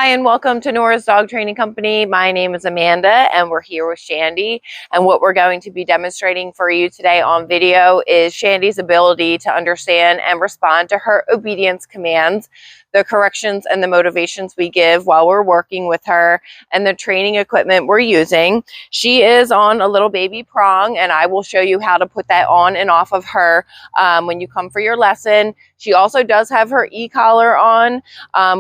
Hi, and welcome to Nora's Dog Training Company. My name is Amanda, and we're here with Shandy. And what we're going to be demonstrating for you today on video is Shandy's ability to understand and respond to her obedience commands, the corrections and the motivations we give while we're working with her, and the training equipment we're using. She is on a little baby prong, and I will show you how to put that on and off of her when you come for your lesson. She also does have her e-collar on,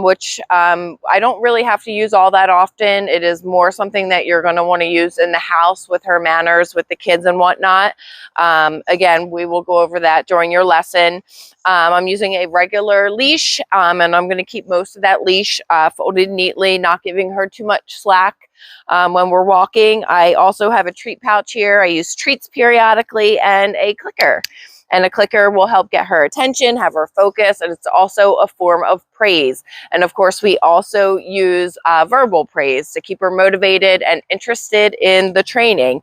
which I don't really have to use all that often. It is more something that you're going to want to use in the house with her manners with the kids and whatnot. Again, we will go over that during your lesson. I'm using a regular leash, and I'm going to keep most of that leash folded neatly, not giving her too much slack when we're walking. I also have a treat pouch here. I use treats periodically and a clicker. And a clicker will help get her attention, have her focus, and it's also a form of praise. And of course, we also use verbal praise to keep her motivated and interested in the training.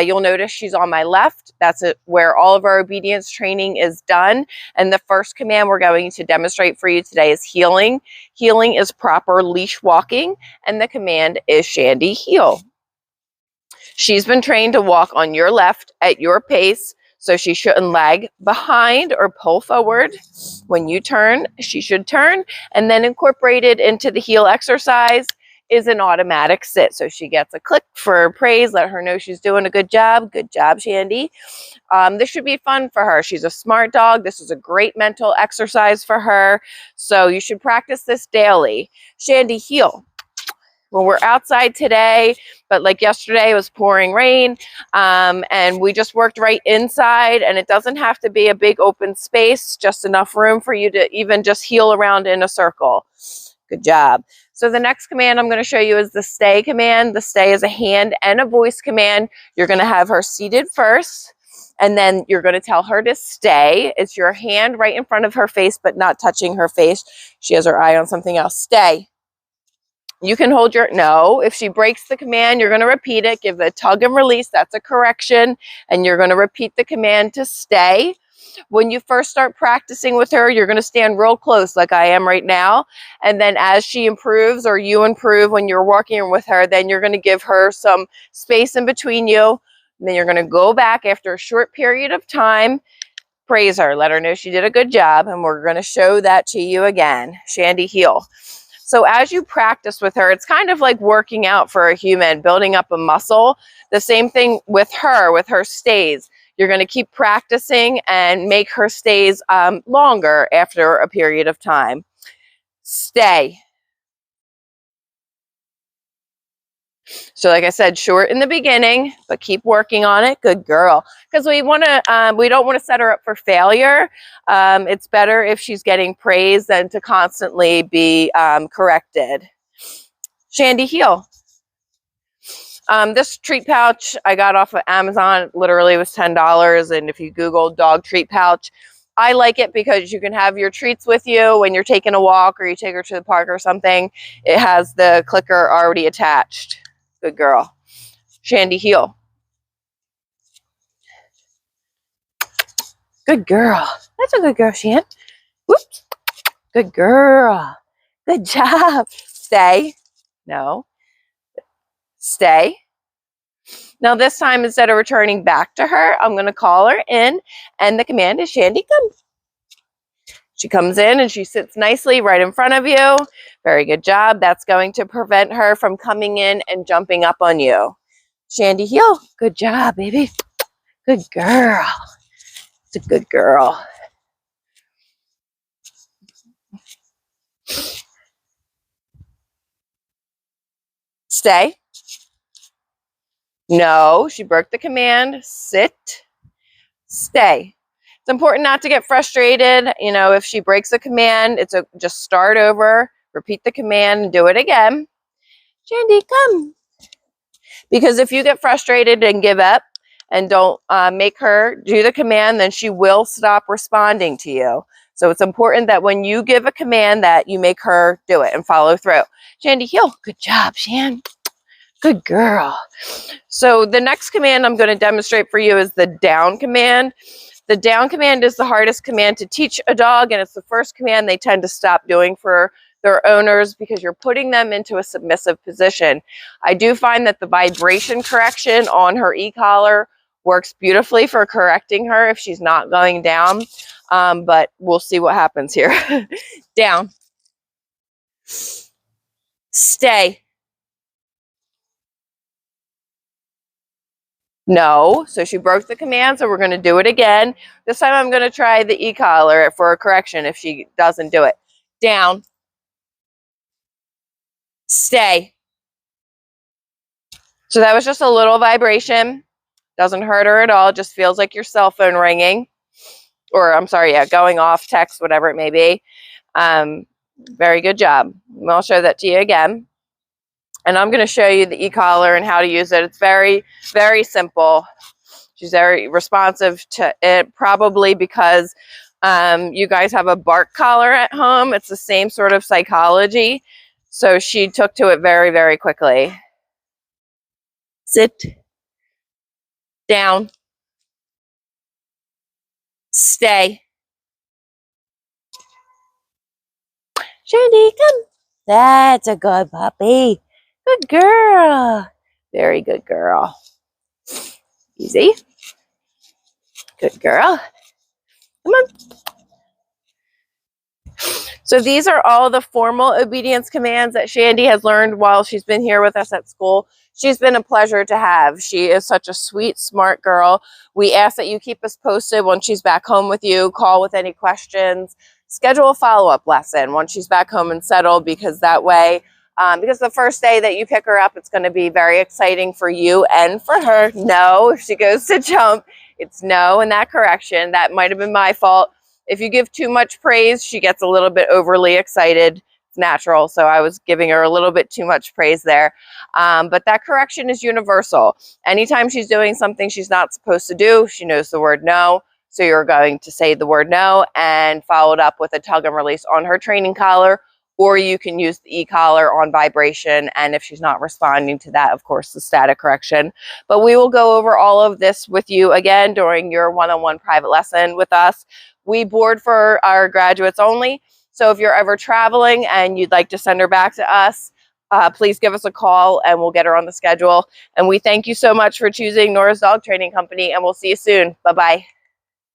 You'll notice she's on my left. That's where all of our obedience training is done. And the first command we're going to demonstrate for you today is heeling. Heeling is proper leash walking, and the command is Shandy, heel. She's been trained to walk on your left at your pace, so she shouldn't lag behind or pull forward. When you turn, she should turn, and then incorporated into the heel exercise is an automatic sit. So she gets a click for praise, let her know she's doing a good job. Good job, Shandy. This should be fun for her. She's a smart dog. This is a great mental exercise for her. So you should practice this daily. Shandy, heel. Well, we're outside today, but like yesterday, it was pouring rain, and we just worked right inside, and it doesn't have to be a big open space, just enough room for you to even just heel around in a circle. Good job. So the next command I'm going to show you is the stay command. The stay is a hand and a voice command. You're going to have her seated first, and then you're going to tell her to stay. It's your hand right in front of her face, but not touching her face. She has her eye on something else. Stay. You can hold your, no, if she breaks the command, you're going to repeat it. Give a tug and release. That's a correction. And you're going to repeat the command to stay. When you first start practicing with her, you're going to stand real close like I am right now. And then as she improves or you improve when you're walking with her, then you're going to give her some space in between you. And then you're going to go back after a short period of time, praise her, let her know she did a good job. And we're going to show that to you again. Shandy, heel. So as you practice with her, it's kind of like working out for a human, building up a muscle. The same thing with her stays. You're going to keep practicing and make her stays longer after a period of time. Stay. So like I said, short in the beginning, but keep working on it. Good girl. Because we don't want to set her up for failure. It's better if she's getting praise than to constantly be corrected. Shandy, heel. This treat pouch I got off of Amazon. Literally was $10. And if you Google dog treat pouch, I like it because you can have your treats with you when you're taking a walk or you take her to the park or something. It has the clicker already attached. Good girl. Shandy, heel. Good girl. That's a good girl, Shan. Whoops. Good girl. Good job. Stay. No. Stay. Now this time, instead of returning back to her, I'm going to call her in, and the command is Shandy, come. She comes in and she sits nicely right in front of you. Very good job. That's going to prevent her from coming in and jumping up on you. Shandy, heel. Good job, baby. Good girl. It's a good girl. Stay. No, she broke the command. Sit. Stay. It's important not to get frustrated. You know, if she breaks a command, just start over, repeat the command, and do it again. Shandy, come. Because if you get frustrated and give up and don't make her do the command, then she will stop responding to you. So it's important that when you give a command that you make her do it and follow through. Shandy, heel. Good job, Shan. Good girl. So the next command I'm going to demonstrate for you is the down command. The down command is the hardest command to teach a dog, and it's the first command they tend to stop doing for their owners because you're putting them into a submissive position. I do find that the vibration correction on her e-collar works beautifully for correcting her if she's not going down, but we'll see what happens here. Down. Stay. No. So she broke the command, so we're going to do it again. This time I'm going to try the e-collar for a correction if she doesn't do it. Down. Stay. So that was just a little vibration. Doesn't hurt her at all. It just feels like your cell phone ringing. Or I'm sorry, yeah, going off, text, whatever it may be. Very good job. I'll show that to you again. And I'm going to show you the e-collar and how to use it. It's very, very simple. She's very responsive to it, probably because you guys have a bark collar at home. It's the same sort of psychology. So she took to it very, very quickly. Sit. Down. Stay. Shandy, come. That's a good puppy. Good girl. Very good girl. Easy. Good girl. Come on. So these are all the formal obedience commands that Shandy has learned while she's been here with us at school. She's been a pleasure to have. She is such a sweet, smart girl. We ask that you keep us posted when she's back home with you. Call with any questions. Schedule a follow-up lesson once she's back home and settled, because that way, because the first day that you pick her up, it's going to be very exciting for you and for her. No, if she goes to jump, it's no in that correction. That might have been my fault. If you give too much praise, she gets a little bit overly excited. It's natural, so I was giving her a little bit too much praise there. But that correction is universal. Anytime she's doing something she's not supposed to do, she knows the word no. So you're going to say the word no and follow it up with a tug and release on her training collar, or you can use the e-collar on vibration. And if she's not responding to that, of course, the static correction. But we will go over all of this with you again during your one-on-one private lesson with us. We board for our graduates only. So if you're ever traveling and you'd like to send her back to us, please give us a call and we'll get her on the schedule. And we thank you so much for choosing Nora's Dog Training Company, and we'll see you soon. Bye-bye.